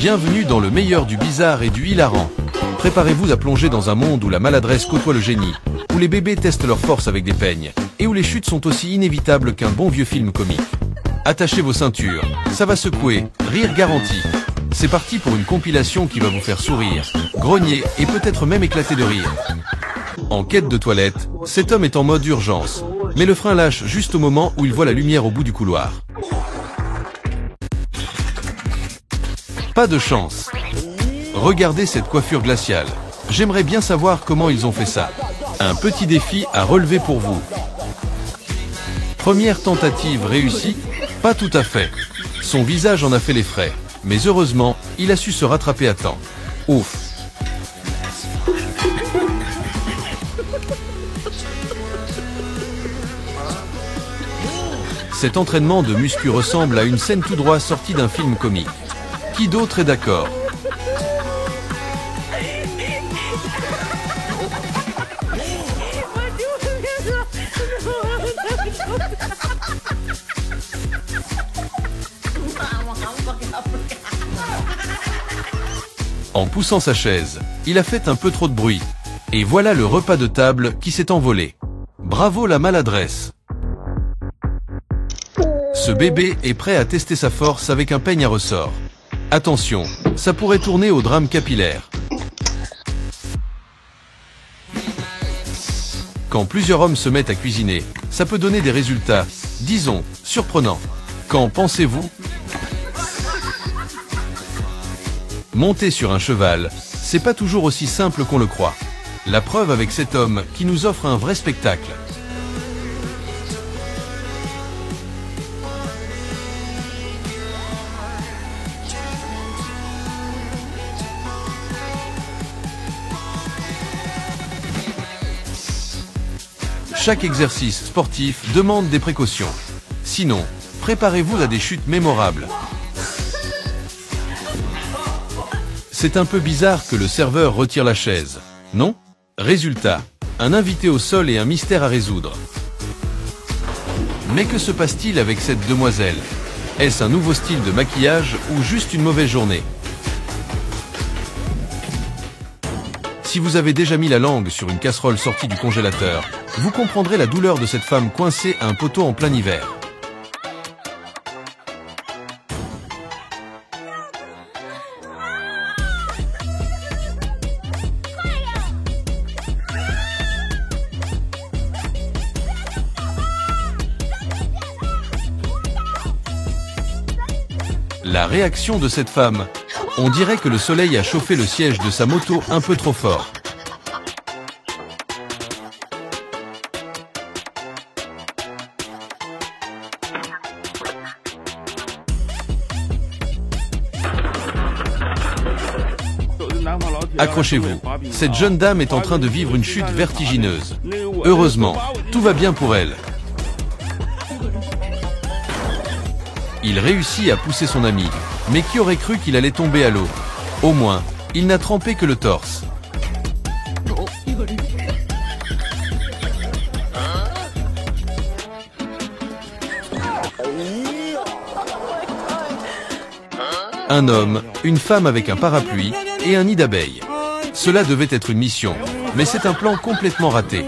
Bienvenue dans le meilleur du bizarre et du hilarant. Préparez-vous à plonger dans un monde où la maladresse côtoie le génie, où les bébés testent leur force avec des peignes, et où les chutes sont aussi inévitables qu'un bon vieux film comique. Attachez vos ceintures, ça va secouer, rire garanti. C'est parti pour une compilation qui va vous faire sourire, grogner et peut-être même éclater de rire. En quête de toilette, cet homme est en mode urgence, mais le frein lâche juste au moment où il voit la lumière au bout du couloir. Pas de chance. Regardez cette coiffure glaciale. J'aimerais bien savoir comment ils ont fait ça. Un petit défi à relever pour vous. Première tentative réussie? Pas tout à fait. Son visage en a fait les frais. Mais heureusement, il a su se rattraper à temps. Ouf. Cet entraînement de muscu ressemble à une scène tout droit sortie d'un film comique. Qui d'autre est d'accord? En poussant sa chaise, il a fait un peu trop de bruit. Et voilà le repas de table qui s'est envolé. Bravo la maladresse. Ce bébé est prêt à tester sa force avec un peigne à ressort. Attention, ça pourrait tourner au drame capillaire. Quand plusieurs hommes se mettent à cuisiner, ça peut donner des résultats, disons, surprenants. Qu'en pensez-vous? Monter sur un cheval, c'est pas toujours aussi simple qu'on le croit. La preuve avec cet homme qui nous offre un vrai spectacle. Chaque exercice sportif demande des précautions. Sinon, préparez-vous à des chutes mémorables. C'est un peu bizarre que le serveur retire la chaise, non? Résultat, un invité au sol et un mystère à résoudre. Mais que se passe-t-il avec cette demoiselle? Est-ce un nouveau style de maquillage ou juste une mauvaise journée? Si vous avez déjà mis la langue sur une casserole sortie du congélateur, vous comprendrez la douleur de cette femme coincée à un poteau en plein hiver. La réaction de cette femme. On dirait que le soleil a chauffé le siège de sa moto un peu trop fort. Accrochez-vous, cette jeune dame est en train de vivre une chute vertigineuse. Heureusement, tout va bien pour elle. Il réussit à pousser son ami, mais qui aurait cru qu'il allait tomber à l'eau? Au moins, il n'a trempé que le torse. Un homme, une femme avec un parapluie et un nid d'abeilles. Cela devait être une mission, mais c'est un plan complètement raté.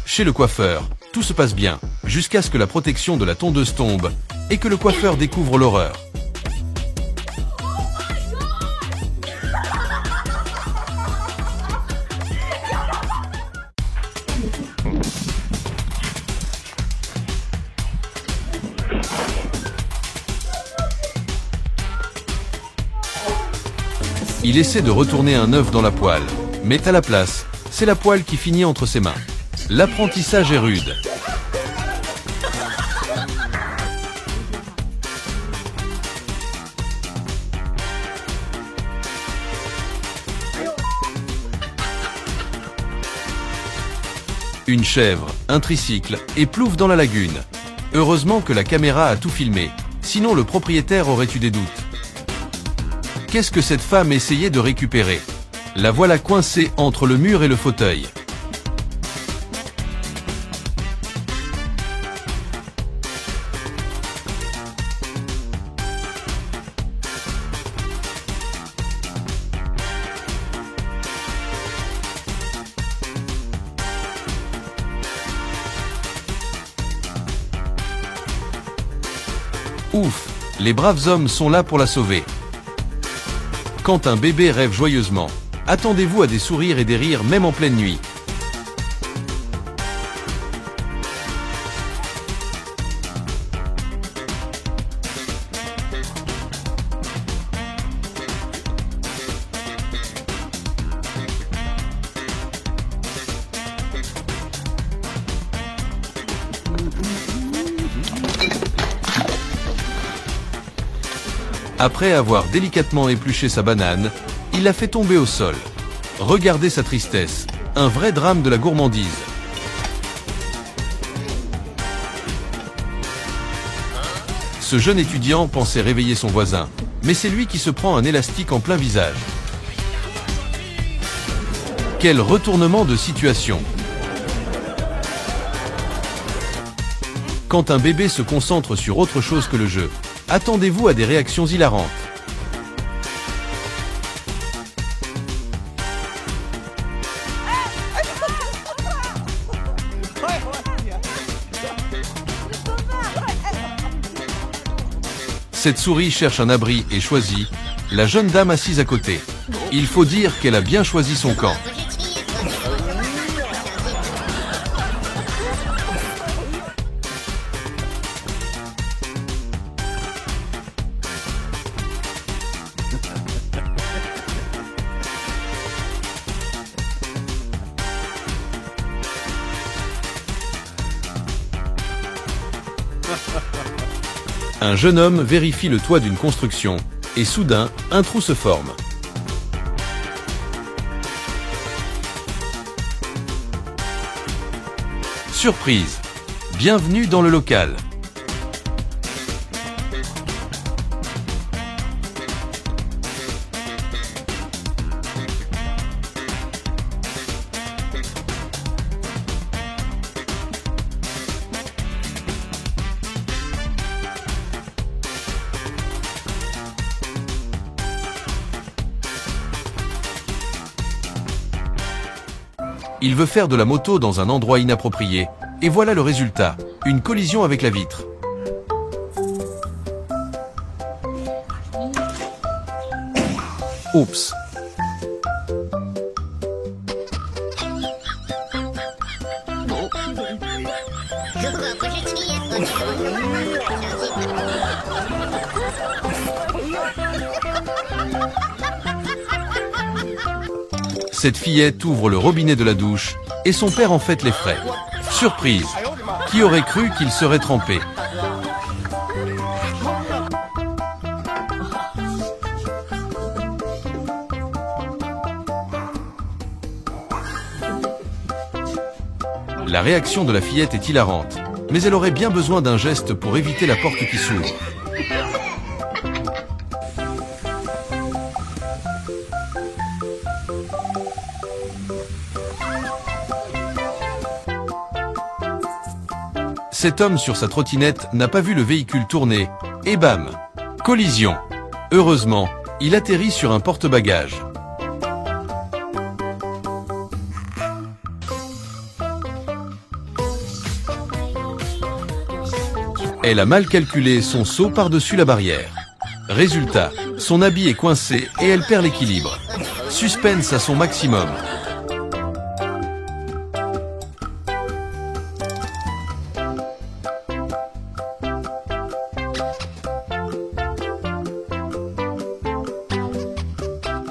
Chez le coiffeur, tout se passe bien, jusqu'à ce que la protection de la tondeuse tombe et que le coiffeur découvre l'horreur. Il essaie de retourner un œuf dans la poêle, mais à la place, c'est la poêle qui finit entre ses mains. L'apprentissage est rude. Une chèvre, un tricycle et plouf dans la lagune. Heureusement que la caméra a tout filmé, sinon le propriétaire aurait eu des doutes. Qu'est-ce que cette femme essayait de récupérer? La voilà coincée entre le mur et le fauteuil. Ouf, les braves hommes sont là pour la sauver. Quand un bébé rêve joyeusement, attendez-vous à des sourires et des rires même en pleine nuit. Après avoir délicatement épluché sa banane, il la fait tomber au sol. Regardez sa tristesse, un vrai drame de la gourmandise. Ce jeune étudiant pensait réveiller son voisin, mais c'est lui qui se prend un élastique en plein visage. Quel retournement de situation! Quand un bébé se concentre sur autre chose que le jeu, attendez-vous à des réactions hilarantes. Cette souris cherche un abri et choisit la jeune dame assise à côté. Il faut dire qu'elle a bien choisi son camp. Un jeune homme vérifie le toit d'une construction, et soudain, un trou se forme. Surprise! Bienvenue dans le local. Il veut faire de la moto dans un endroit inapproprié, et voilà le résultat, une collision avec la vitre. Oups. Cette fillette ouvre le robinet de la douche et son père en fait les frais. Surprise! Qui aurait cru qu'il serait trempé? La réaction de la fillette est hilarante, mais elle aurait bien besoin d'un geste pour éviter la porte qui s'ouvre. Cet homme sur sa trottinette n'a pas vu le véhicule tourner, et bam! Collision! Heureusement, il atterrit sur un porte-bagages. Elle a mal calculé son saut par-dessus la barrière. Résultat, son habit est coincé et elle perd l'équilibre. Suspense à son maximum.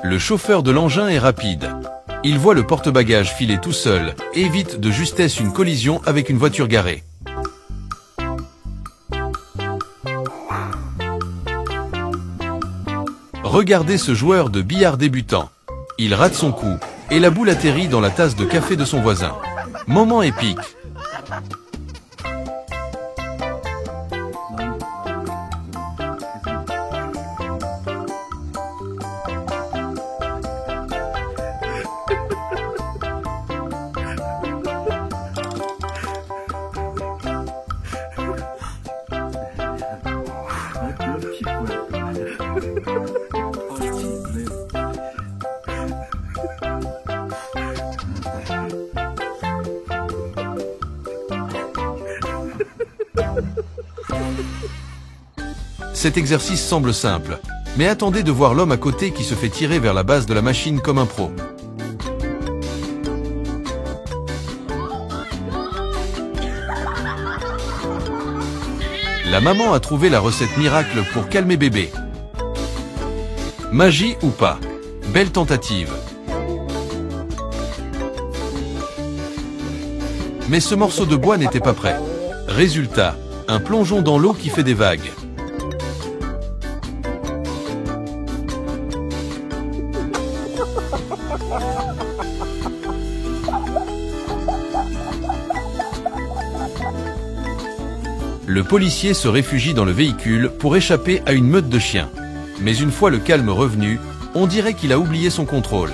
Le chauffeur de l'engin est rapide. Il voit le porte-bagages filer tout seul et évite de justesse une collision avec une voiture garée. Regardez ce joueur de billard débutant. Il rate son coup et la boule atterrit dans la tasse de café de son voisin. Moment épique. Cet exercice semble simple, mais attendez de voir l'homme à côté qui se fait tirer vers la base de la machine comme un pro. La maman a trouvé la recette miracle pour calmer bébé. Magie ou pas? Belle tentative. Mais ce morceau de bois n'était pas prêt. Résultat, un plongeon dans l'eau qui fait des vagues. Le policier se réfugie dans le véhicule pour échapper à une meute de chiens. Mais une fois le calme revenu, on dirait qu'il a oublié son contrôle.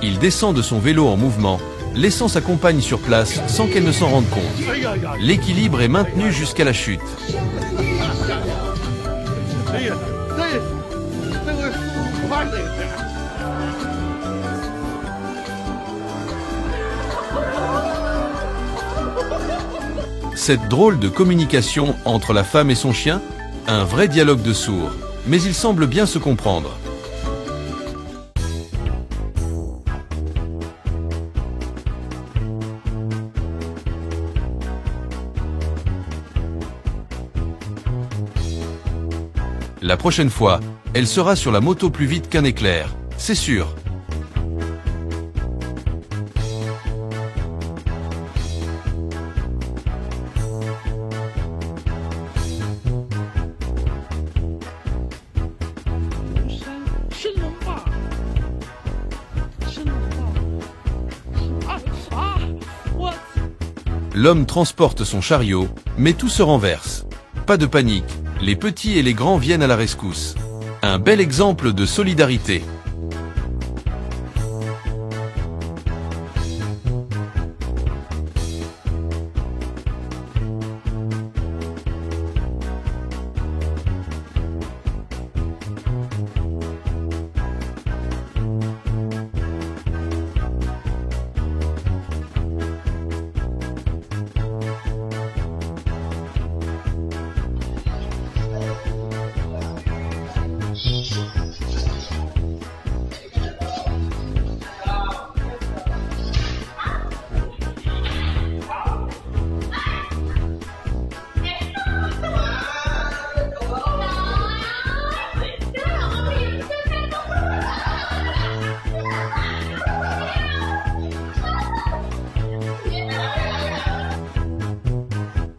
Il descend de son vélo en mouvement, laissant sa compagne sur place sans qu'elle ne s'en rende compte. L'équilibre est maintenu jusqu'à la chute. Cette drôle de communication entre la femme et son chien, un vrai dialogue de sourds, mais ils semblent bien se comprendre. La prochaine fois, elle sera sur la moto plus vite qu'un éclair, c'est sûr. L'homme transporte son chariot, mais tout se renverse. Pas de panique, les petits et les grands viennent à la rescousse. Un bel exemple de solidarité.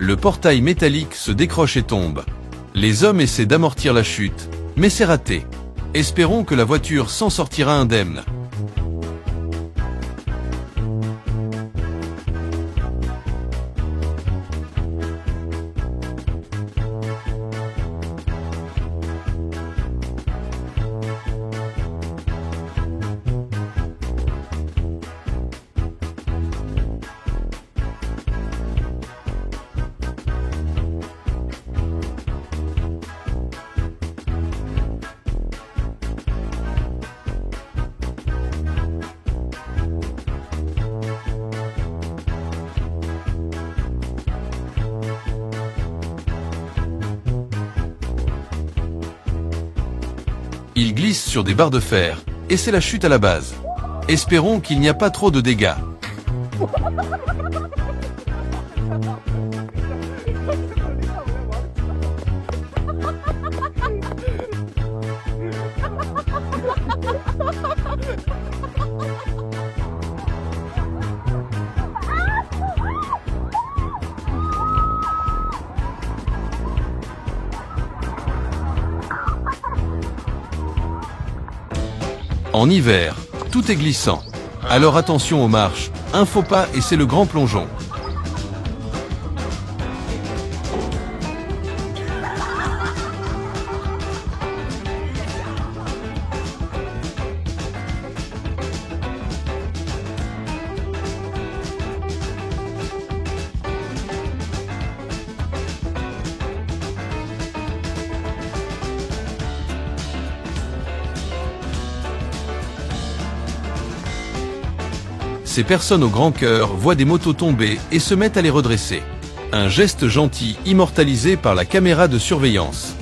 Le portail métallique se décroche et tombe. Les hommes essaient d'amortir la chute, mais c'est raté. Espérons que la voiture s'en sortira indemne. Il glisse sur des barres de fer, et c'est la chute à la base. Espérons qu'il n'y a pas trop de dégâts. En hiver, tout est glissant. Alors attention aux marches, Un faux pas et c'est le grand plongeon. Ces personnes au grand cœur voient des motos tomber et se mettent à les redresser. Un geste gentil immortalisé par la caméra de surveillance.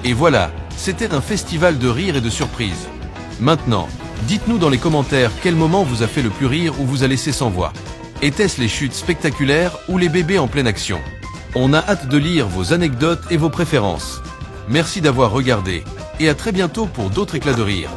Et voilà, c'était un festival de rire et de surprises. Maintenant, dites-nous dans les commentaires quel moment vous a fait le plus rire ou vous a laissé sans voix. Était-ce les chutes spectaculaires ou les bébés en pleine action? On a hâte de lire vos anecdotes et vos préférences. Merci d'avoir regardé, et à très bientôt pour d'autres éclats de rire.